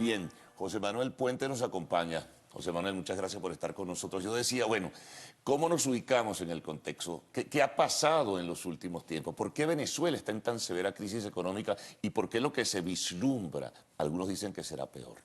Bien, José Manuel Puente nos acompaña. José Manuel, muchas gracias por estar con nosotros. Yo decía, bueno, ¿cómo nos ubicamos en el contexto? ¿Qué ha pasado en los últimos tiempos? ¿Por qué Venezuela está en tan severa crisis económica? ¿Y por qué lo que se vislumbra, algunos dicen que será peor?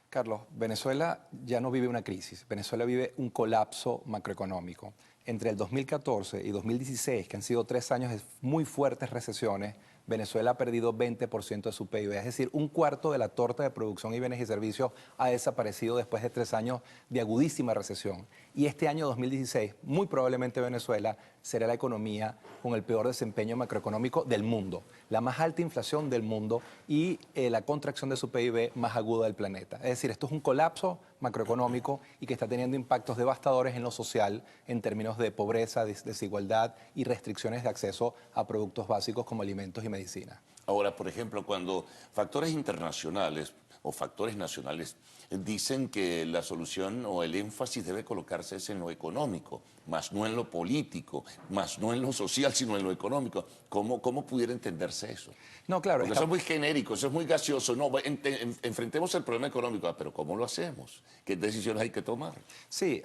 Carlos, Venezuela ya no vive una crisis, Venezuela vive un colapso macroeconómico. Entre el 2014 y 2016, que han sido 3 años de muy fuertes recesiones, Venezuela ha perdido 20% de su PIB, es decir, un cuarto de la torta de producción y bienes y servicios ha desaparecido después de 3 años de agudísima recesión. Y este año 2016, muy probablemente Venezuela será la economía con el peor desempeño macroeconómico del mundo, la más alta inflación del mundo y la contracción de su PIB más aguda del planeta. Es decir, esto es un colapso macroeconómico y que está teniendo impactos devastadores en lo social en términos de pobreza, desigualdad y restricciones de acceso a productos básicos como alimentos y medicina. Ahora, por ejemplo, cuando factores internacionales o factores nacionales dicen que la solución o el énfasis debe colocarse en lo económico, más no en lo político, más no en lo social, sino en lo económico. ¿Cómo pudiera entenderse eso? No, claro. Porque eso es muy genérico, eso es muy gaseoso. No, enfrentemos el problema económico, pero ¿cómo lo hacemos? ¿Qué decisiones hay que tomar? Sí,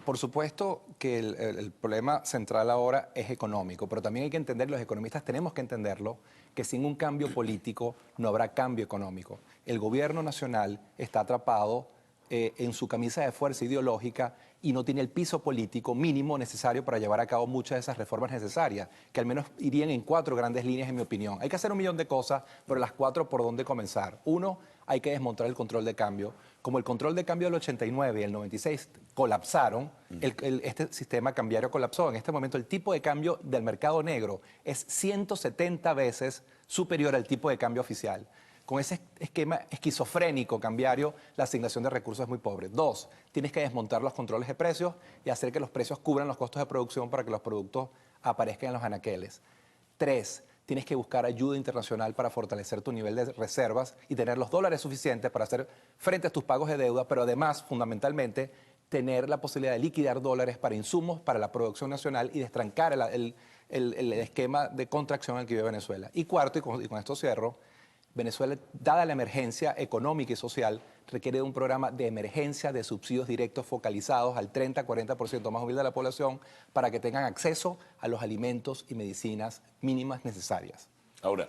por supuesto que el problema central ahora es económico, pero también hay que entender, los economistas tenemos que entenderlo, que sin un cambio político no habrá cambio económico. El gobierno nacional está atrapado en su camisa de fuerza ideológica y no tiene el piso político mínimo necesario para llevar a cabo muchas de esas reformas necesarias, que al menos irían en 4 grandes líneas, en mi opinión. Hay que hacer un millón de cosas, pero las 4 por dónde comenzar. Uno, hay que desmontar el control de cambio. Como el control de cambio del 89 y el 96 colapsaron, este sistema cambiario colapsó. En este momento el tipo de cambio del mercado negro es 170 veces superior al tipo de cambio oficial. Con ese esquema esquizofrénico cambiario, la asignación de recursos es muy pobre. 2, tienes que desmontar los controles de precios y hacer que los precios cubran los costos de producción para que los productos aparezcan en los anaqueles. 3, tienes que buscar ayuda internacional para fortalecer tu nivel de reservas y tener los dólares suficientes para hacer frente a tus pagos de deuda, pero además, fundamentalmente, tener la posibilidad de liquidar dólares para insumos, para la producción nacional y destrancar el esquema de contracción al que vive Venezuela. Y cuarto, y con esto cierro, Venezuela, dada la emergencia económica y social, requiere de un programa de emergencia de subsidios directos focalizados al 30-40% más humilde de la población para que tengan acceso a los alimentos y medicinas mínimas necesarias. Ahora,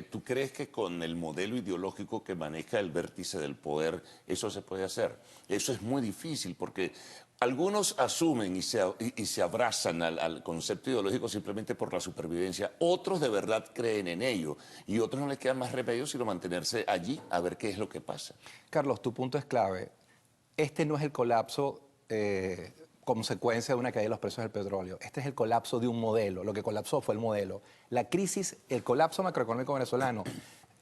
¿tú crees que con el modelo ideológico que maneja el vértice del poder eso se puede hacer? Eso es muy difícil porque algunos asumen y se abrazan al concepto ideológico simplemente por la supervivencia. Otros de verdad creen en ello y otros no les queda más remedio sino mantenerse allí a ver qué es lo que pasa. Carlos, tu punto es clave. Este no es el colapso consecuencia de una caída de los precios del petróleo. Este es el colapso de un modelo. Lo que colapsó fue el modelo. La crisis, el colapso macroeconómico venezolano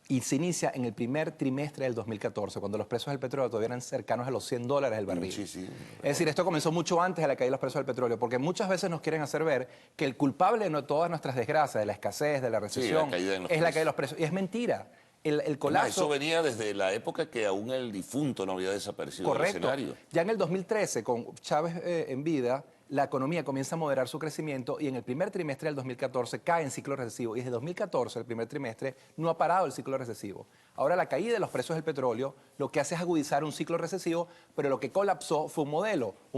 y se inicia en el primer trimestre del 2014, cuando los precios del petróleo todavía eran cercanos a los $100 el barril. Sí, sí. Es decir, esto comenzó mucho antes de la caída de los precios del petróleo, porque muchas veces nos quieren hacer ver que el culpable de todas nuestras desgracias, de la escasez, de la recesión, es la caída de los precios. Y es mentira. El colapso... Eso venía desde la época que aún el difunto no había desaparecido del escenario. Ya en el 2013, con Chávez en vida, la economía comienza a moderar su crecimiento y en el primer trimestre del 2014 cae en ciclo recesivo. Y desde 2014, el primer trimestre, no ha parado el ciclo recesivo. Ahora la caída de los precios del petróleo lo que hace es agudizar un ciclo recesivo, pero lo que colapsó fue un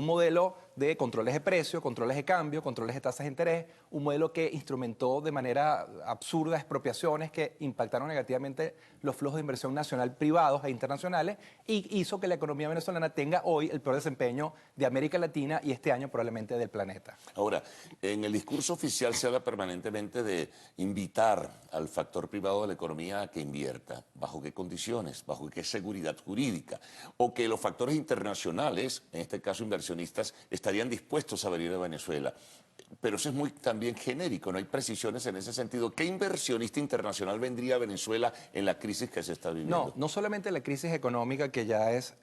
modelo de controles de precio, controles de cambio, controles de tasas de interés, un modelo que instrumentó de manera absurda expropiaciones que impactaron negativamente los flujos de inversión nacional privados e internacionales y hizo que la economía venezolana tenga hoy el peor desempeño de América Latina y este año probablemente del planeta. Ahora, en el discurso oficial se habla permanentemente de invitar al factor privado de la economía a que invierta. ¿Bajo qué condiciones? ¿Bajo qué seguridad jurídica? O que los factores internacionales, en este caso inversionistas, estarían dispuestos a venir a Venezuela. Pero eso es muy también genérico, no hay precisiones en ese sentido. ¿Qué inversionista internacional vendría a Venezuela en la crisis que se está viviendo? No solamente la crisis económica, que ya es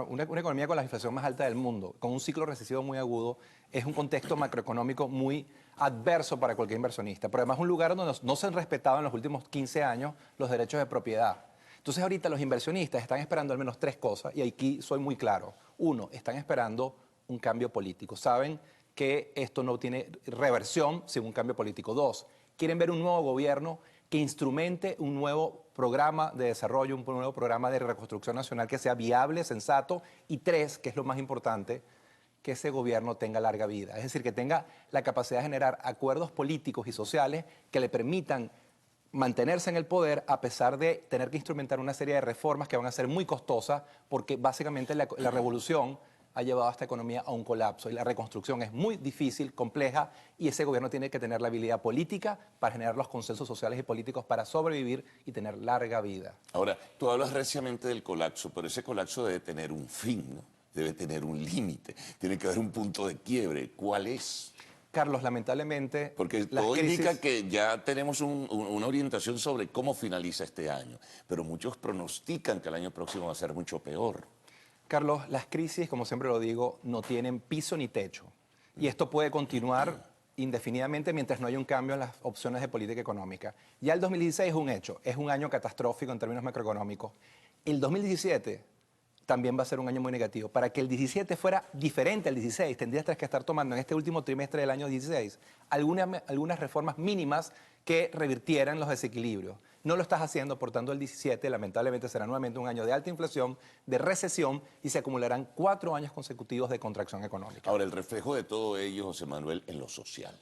una economía con la inflación más alta del mundo, con un ciclo recesivo muy agudo, es un contexto macroeconómico muy adverso para cualquier inversionista, pero además un lugar donde no se han respetado en los últimos 15 años los derechos de propiedad. Entonces ahorita los inversionistas están esperando al menos 3 cosas, y aquí soy muy claro. 1, están esperando un cambio político. Saben que esto no tiene reversión sin un cambio político. 2, quieren ver un nuevo gobierno que instrumente un nuevo programa de desarrollo, un nuevo programa de reconstrucción nacional que sea viable, sensato, y tres, que es lo más importante, que ese gobierno tenga larga vida. Es decir, que tenga la capacidad de generar acuerdos políticos y sociales que le permitan mantenerse en el poder a pesar de tener que instrumentar una serie de reformas que van a ser muy costosas, porque básicamente la revolución ha llevado a esta economía a un colapso y la reconstrucción es muy difícil, compleja, y ese gobierno tiene que tener la habilidad política para generar los consensos sociales y políticos para sobrevivir y tener larga vida. Ahora, tú hablas reciamente del colapso, pero ese colapso debe tener un fin, ¿no? Debe tener un límite, tiene que haber un punto de quiebre. ¿Cuál es? Carlos, lamentablemente... Porque todo indica que ya tenemos una orientación sobre cómo finaliza este año, pero muchos pronostican que el año próximo va a ser mucho peor. Carlos, las crisis, como siempre lo digo, no tienen piso ni techo. Y esto puede continuar indefinidamente mientras no haya un cambio en las opciones de política económica. Ya el 2016 es un hecho, es un año catastrófico en términos macroeconómicos. El 2017 también va a ser un año muy negativo. Para que el 17 fuera diferente al 16, tendrías que estar tomando en este último trimestre del año 16 algunas reformas mínimas que revirtieran los desequilibrios. No lo estás haciendo, por tanto el 17 lamentablemente será nuevamente un año de alta inflación, de recesión y se acumularán 4 años consecutivos de contracción económica. Ahora, el reflejo de todo ello, José Manuel, en lo social.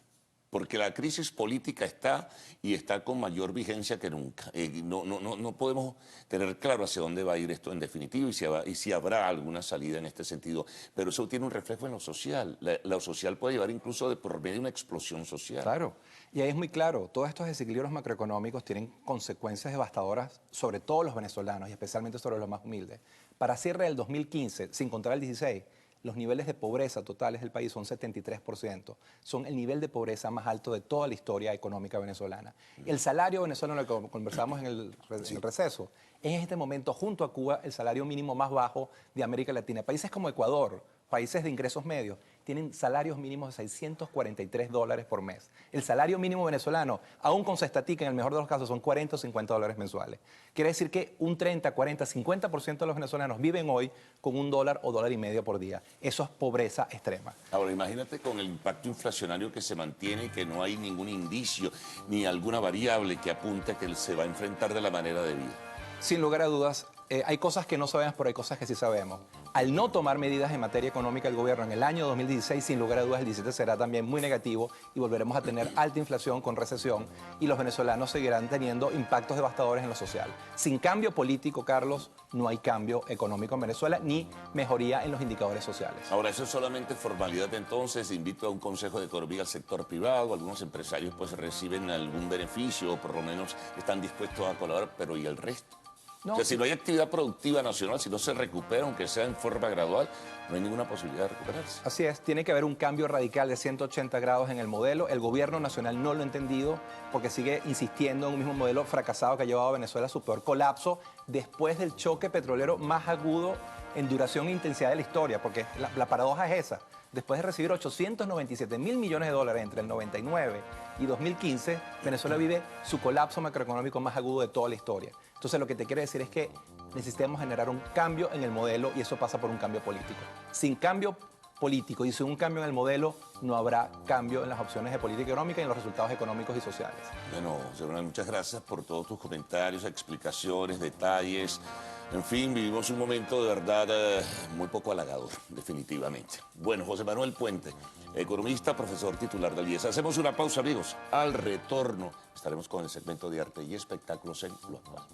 Porque la crisis política está y está con mayor vigencia que nunca. No podemos tener claro hacia dónde va a ir esto en definitiva y si habrá alguna salida en este sentido. Pero eso tiene un reflejo en lo social. Lo social puede llevar incluso de por medio una explosión social. Claro. Y ahí es muy claro, todos estos desequilibrios macroeconómicos tienen consecuencias devastadoras sobre todos los venezolanos y especialmente sobre los más humildes. Para cierre del 2015, sin contar el 16, los niveles de pobreza totales del país son 73%. Son el nivel de pobreza más alto de toda la historia económica venezolana. El salario venezolano, lo que conversamos en el receso, es en este momento, junto a Cuba, el salario mínimo más bajo de América Latina. Países como Ecuador, países de ingresos medios, tienen salarios mínimos de $643 por mes. El salario mínimo venezolano, aún con Cestatic, en el mejor de los casos, son 40 o 50 dólares mensuales. Quiere decir que un 30, 40, 50% de los venezolanos viven hoy con $1 o $1.50 por día. Eso es pobreza extrema. Ahora, imagínate con el impacto inflacionario que se mantiene y que no hay ningún indicio ni alguna variable que apunte a que él se va a enfrentar de la manera debida. Sin lugar a dudas, hay cosas que no sabemos, pero hay cosas que sí sabemos. Al no tomar medidas en materia económica el gobierno en el año 2016, sin lugar a dudas, el 17 será también muy negativo y volveremos a tener alta inflación con recesión y los venezolanos seguirán teniendo impactos devastadores en lo social. Sin cambio político, Carlos, no hay cambio económico en Venezuela ni mejoría en los indicadores sociales. Ahora, eso es solamente formalidad entonces. Invito a un consejo de economía al sector privado. Algunos empresarios pues reciben algún beneficio o por lo menos están dispuestos a colaborar, pero ¿y el resto? No, o sea, si no hay actividad productiva nacional, si no se recupera, aunque sea en forma gradual, no hay ninguna posibilidad de recuperarse. Así es, tiene que haber un cambio radical de 180 grados en el modelo. El gobierno nacional no lo ha entendido porque sigue insistiendo en un mismo modelo fracasado que ha llevado a Venezuela a su peor colapso después del choque petrolero más agudo en duración e intensidad de la historia, porque la paradoja es esa. Después de recibir 897.000 millones de dólares entre el 99 y 2015, Venezuela vive su colapso macroeconómico más agudo de toda la historia. Entonces, lo que te quiero decir es que necesitamos generar un cambio en el modelo y eso pasa por un cambio político. Sin cambio político y sin un cambio en el modelo, no habrá cambio en las opciones de política económica y en los resultados económicos y sociales. Bueno, José Manuel, muchas gracias por todos tus comentarios, explicaciones, detalles. En fin, vivimos un momento de verdad muy poco halagador, definitivamente. Bueno, José Manuel Puente, economista, profesor titular del IES. Hacemos una pausa, amigos. Al retorno estaremos con el segmento de arte y espectáculos en Lo Actual.